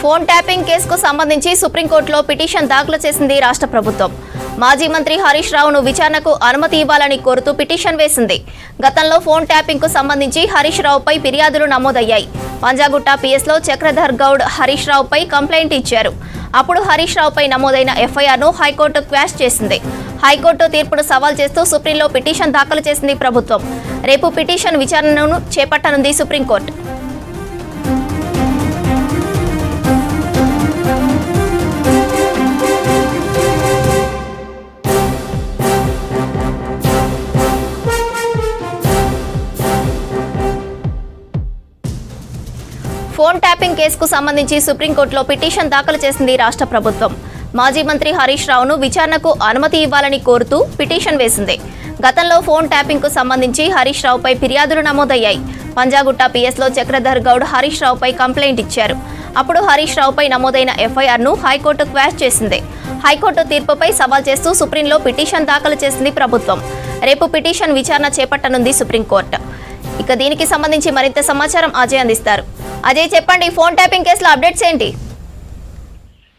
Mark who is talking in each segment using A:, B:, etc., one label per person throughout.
A: Phone tapping కేసుకు సంబంధించి సుప్రీంకోర్టులో పిటిషన్ దాఖలు చేసింది రాష్ట్ర ప్రభుత్వం. మాజీ మంత్రి హరీష్ రావును విచారణకు అనుమతి ఇవ్వాలని కోరుతూ పిటిషన్ వేసింది. గతంలో ఫోన్ ట్యాపింగ్ కు సంబంధించి హరీష్ రావుపై ఫిర్యాదులు నమోదయ్యాయి. పంజాగుట్ట పిఎస్లో చక్రధర్ గౌడ్ హరీష్ రావుపై కంప్లైంట్ ఇచ్చారు. అప్పుడు హరీష్ రావుపై నమోదైన ఎఫ్ఐఆర్ను హైకోర్టు క్వాష్ చేసింది. హైకోర్టు తీర్పును సవాల్ చేస్తూ సుప్రీంలో పిటిషన్ దాఖలు చేసింది ప్రభుత్వం. రేపు పిటిషన్ విచారణను చేపట్టనుంది సుప్రీంకోర్టు. ఫోన్ ట్యాపింగ్ కేసుకు సంబంధించి సుప్రీంకోర్టులో పిటిషన్ దాఖలు చేసింది రాష్ట్ర ప్రభుత్వం. మాజీ మంత్రి హరీష్ రావును విచారణకు అనుమతి ఇవ్వాలని కోరుతూ పిటిషన్ వేసింది. గతంలో ఫోన్ ట్యాపింగ్ కు సంబంధించి హరీష్ రావుపై ఫిర్యాదులు నమోదయ్యాయి. పంజాగుట్ట పిఎస్లో చక్రధర్ గౌడ్ హరీష్ రావుపై కంప్లైంట్ ఇచ్చారు. అప్పుడు హరీష్ రావుపై నమోదైన ఎఫ్ఐఆర్ను హైకోర్టు క్వాష్ చేసింది. హైకోర్టు తీర్పుపై సవాల్ చేస్తూ సుప్రీంలో పిటిషన్ దాఖలు చేసింది ప్రభుత్వం. రేపు పిటిషన్ విచారణ చేపట్టనుంది సుప్రీంకోర్టు. ఇక దీనికి సంబంధించి మరింత సమాచారం అజయ్ అందిస్తారు. అజయ్ చెప్పండి, ఫోన్ ట్యాపింగ్ కేసులో అప్డేట్స్ ఏంటి?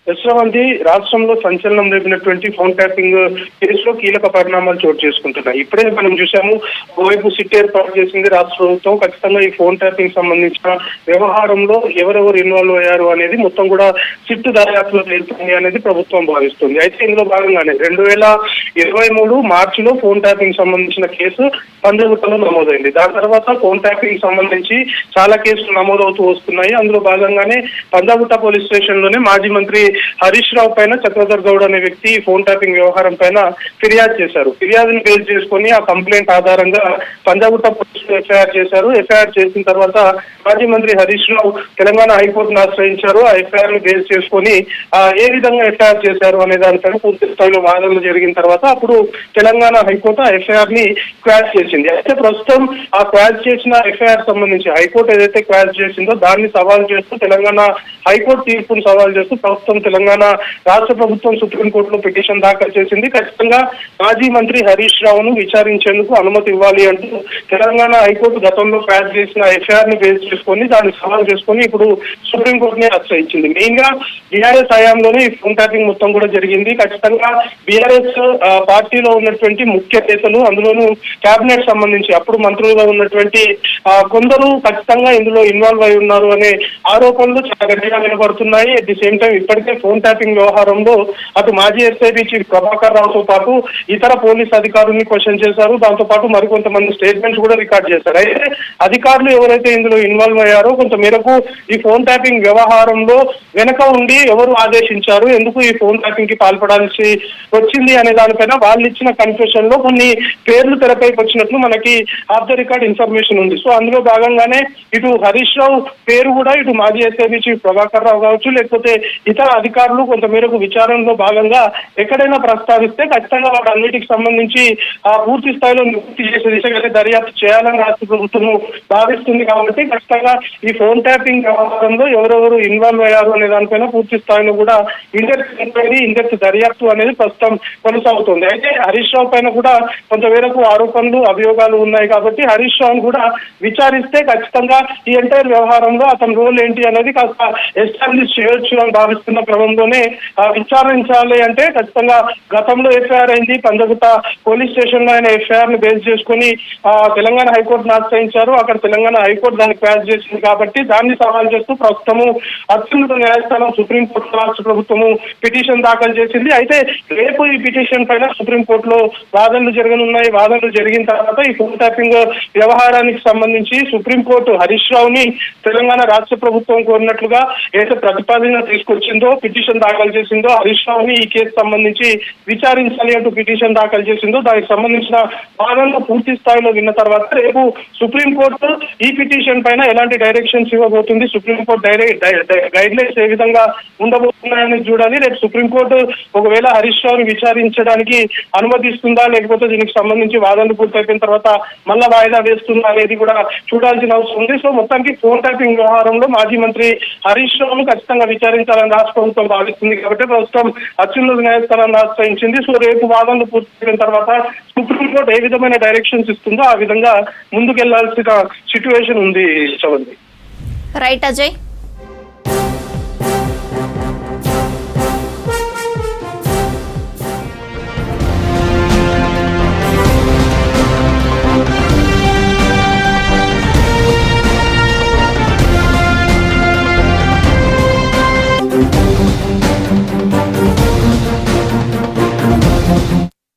B: యశ్వంతి, రాష్ట్రంలో సంచలనం రేపినటువంటి ఫోన్ ట్యాపింగ్ కేసులో కీలక పరిణామాలు చోటు చేసుకుంటున్నాయి. ఇప్పుడే మనం చూసాము, ఓవైపు సిట్ ఏర్పాటు చేసింది రాష్ట్ర ప్రభుత్వం. ఖచ్చితంగా ఈ ఫోన్ ట్యాపింగ్ సంబంధించిన వ్యవహారంలో ఎవరెవరు ఇన్వాల్వ్ అయ్యారు అనేది మొత్తం కూడా సిట్ దర్యాప్తులో తేలుతుంది అనేది ప్రభుత్వం భావిస్తుంది. అయితే ఇందులో భాగంగానే 2023 మార్చిలో ఫోన్ ట్యాపింగ్ సంబంధించిన కేసు పంజాగుట్టలో నమోదైంది. దాని తర్వాత ఫోన్ ట్యాపింగ్ సంబంధించి చాలా కేసులు నమోదవుతూ వస్తున్నాయి. అందులో భాగంగానే పంజాగుట్ట పోలీస్ స్టేషన్ లోనే మాజీ మంత్రి హరీష్ రావు పైన చక్రధర్ గౌడ్ అనే వ్యక్తి ఫోన్ ట్యాపింగ్ వ్యవహారం పైన ఫిర్యాదు చేశారు. ఫిర్యాదును బేస్ చేసుకుని ఆ కంప్లైంట్ ఆధారంగా పంజాగుట్ట పోలీసులు ఎఫ్ఐఆర్ చేశారు. ఎఫ్ఐఆర్ చేసిన తర్వాత మాజీ మంత్రి హరీష్ రావు తెలంగాణ హైకోర్టును ఆశ్రయించారు. ఆ ఎఫ్ఐఆర్ ను బేస్ చేసుకుని ఏ విధంగా ఎఫ్ఐఆర్ చేశారు అనే దానిపైన పూర్తి స్థాయిలో వాదనలు జరిగిన తర్వాత అప్పుడు తెలంగాణ హైకోర్టు ఆ ఎఫ్ఐఆర్ ని క్వాష్ చేసింది. అయితే ప్రస్తుతం ఆ క్వాష్ చేసిన ఎఫ్ఐఆర్ సంబంధించి హైకోర్టు ఏదైతే క్వాష్ చేసిందో దాన్ని సవాల్ చేస్తూ తెలంగాణ హైకోర్టు తీర్పును సవాల్ చేస్తూ ప్రస్తుతం తెలంగాణ రాష్ట్ర ప్రభుత్వం సుప్రీంకోర్టులో పిటిషన్ దాఖలు చేసింది. ఖచ్చితంగా మాజీ మంత్రి హరీష్ రావును విచారించేందుకు అనుమతి ఇవ్వాలి అంటూ తెలంగాణ హైకోర్టు గతంలో క్వాష్ చేసిన ఎఫ్ఐఆర్ ని బేస్ చేసుకొని దాన్ని సవాల్ చేసుకొని ఇప్పుడు సుప్రీంకోర్టుని ఆశ్రయించింది. మెయిన్ గా బీఆర్ఎస్ హయాంలోనే ఈ ఫోన్ ట్యాపింగ్ మొత్తం కూడా జరిగింది. ఖచ్చితంగా బీఆర్ఎస్ పార్టీలో ఉన్నటువంటి ముఖ్య నేతలు, అందులోనూ కేబినెట్ సంబంధించి అప్పుడు మంత్రులుగా ఉన్నటువంటి కొందరు ఖచ్చితంగా ఇందులో ఇన్వాల్వ్ అయి ఉన్నారు అనే ఆరోపణలు చాలా గట్టిగా వినబడుతున్నాయి. అట్ ది సేమ్ టైం ఇప్పటికే ఫోన్ ట్యాపింగ్ వ్యవహారంలో అటు మాజీ ఎస్ఐబి చీఫ్ ప్రభాకర్ రావుతో పాటు ఇతర పోలీస్ అధికారుల్ని క్వశ్చన్ చేశారు. దాంతో పాటు మరికొంతమంది స్టేట్మెంట్స్ కూడా రికార్డ్ చేశారు. అయితే అధికారులు ఎవరైతే ఇందులో ఇన్వాల్వ్ అయ్యారో కొంత మేరకు ఈ ఫోన్ ట్యాపింగ్ వ్యవహారంలో వెనక ఉండి ఎవరు ఆదేశించారు, ఎందుకు ఈ ఫోన్ ట్యాపింగ్ కి పాల్పడాల్సి వచ్చింది అనే దానిపైన వాళ్ళు ఇచ్చిన కన్ఫెషన్ లో కొన్ని పేర్లు తెరపైకి వచ్చినట్లు మనకి ఆఫ్ ద రికార్డ్ ఇన్ఫర్మేషన్ ఉంది. సో అందులో భాగంగానే ఇటు హరీష్ రావు పేరు కూడా ఇటు మాజీ ఎస్ఐబి చీఫ్ ప్రభాకర్ రావు కావచ్చు, లేకపోతే ఇతర అధికారులు కొంత మేరకు విచారణలో భాగంగా ఎక్కడైనా ప్రస్తావిస్తే ఖచ్చితంగా వాటన్నిటికి సంబంధించి పూర్తి స్థాయిలో నివృత్తి చేసే దిశగా దర్యాప్తు చేయాలని రాష్ట్ర ప్రభుత్వం భావిస్తుంది. కాబట్టి ఖచ్చితంగా ఈ ఫోన్ ట్యాపింగ్ వ్యవహారంలో ఎవరెవరు ఇన్వాల్వ్ అయ్యారు అనే దానిపైన పూర్తి స్థాయిలో కూడా ఇండెప్త్ దర్యాప్తు అనేది ప్రస్తుతం కొనసాగుతుంది. అయితే హరీష్ రావు పైన కూడా కొంతమేరకు ఆరోపణలు, అభియోగాలు ఉన్నాయి. కాబట్టి హరీష్ రావును కూడా విచారిస్తే ఖచ్చితంగా ఈ ఎంటైర్ వ్యవహారంలో అతని రోల్ ఏంటి అనేది కాస్త ఎస్టాబ్లిష్ చేయొచ్చు అని భావిస్తున్న క్రమంలోనే విచారించాలి. అంటే ఖచ్చితంగా గతంలో ఎఫ్ఐఆర్ అయింది. పంజాగుట్ట పోలీస్ స్టేషన్ లో ఆయన ఎఫ్ఐఆర్ ను బేస్ చేసుకుని తెలంగాణ హైకోర్టును ఆశ్రయించారు. అక్కడ తెలంగాణ హైకోర్టు దాన్ని క్వాష్ చేసింది. కాబట్టి దాన్ని సవాల్ చేస్తూ ప్రస్తుతము అత్యున్నత న్యాయస్థానం సుప్రీంకోర్టు రాష్ట్ర ప్రభుత్వము పిటిషన్ దాఖలు చేసింది. అయితే రేపు ఈ పిటిషన్ పైన సుప్రీంకోర్టులో వాదనలు జరగనున్నాయి. వాదనలు జరిగిన తర్వాత ఈ ఫోన్ ట్యాపింగ్ వ్యవహారానికి సంబంధించి సుప్రీంకోర్టు హరీష్ రావుని తెలంగాణ రాష్ట్ర ప్రభుత్వం కోరినట్లుగా ఏదైతే ప్రతిపాదన తీసుకొచ్చిందో, పిటిషన్ దాఖలు చేసిందో, హరీష్ రావుని ఈ కేసు సంబంధించి విచారించాలి అంటూ పిటిషన్ దాఖలు చేసిందో దానికి సంబంధించిన వాదనలు పూర్తి స్థాయిలో విన్న తర్వాత రేపు సుప్రీంకోర్టు ఈ పిటిషన్ పైన ఎలాంటి డైరెక్షన్స్ ఇవ్వబోతుంది, సుప్రీంకోర్టు గైడ్ లైన్స్ ఏ విధంగా ఉండబోతున్నాయని చూడాలి. రేపు సుప్రీంకోర్టు ఒకవేళ హరీష్ రావుని విచారించడానికి అనుమతిస్తుందా, లేకపోతే దీనికి సంబంధించి వాదనలు పూర్తయిపోయిన తర్వాత మళ్ళా వాయిదా వేస్తుందా అనేది కూడా చూడాల్సిన అవసరం ఉంది. సో మొత్తానికి ఫోన్ ట్యాపింగ్ వ్యవహారంలో మాజీ మంత్రి హరీష్ రావును ఖచ్చితంగా విచారించాలని రాష్ట్ర ప్రభుత్వం భావిస్తుంది. కాబట్టి ప్రస్తుతం అత్యున్నత న్యాయస్థానాన్ని ఆశ్రయించింది. సో రేపు వాదనలు పూర్తయిన తర్వాత సుప్రీంకోర్టు ఏ విధమైన డైరెక్షన్స్ ఇస్తుందో ఆ విధంగా ముందుకెళ్లాల్సిన సిచ్యువేషన్ ఉంది.
A: రైట్ అజయ్.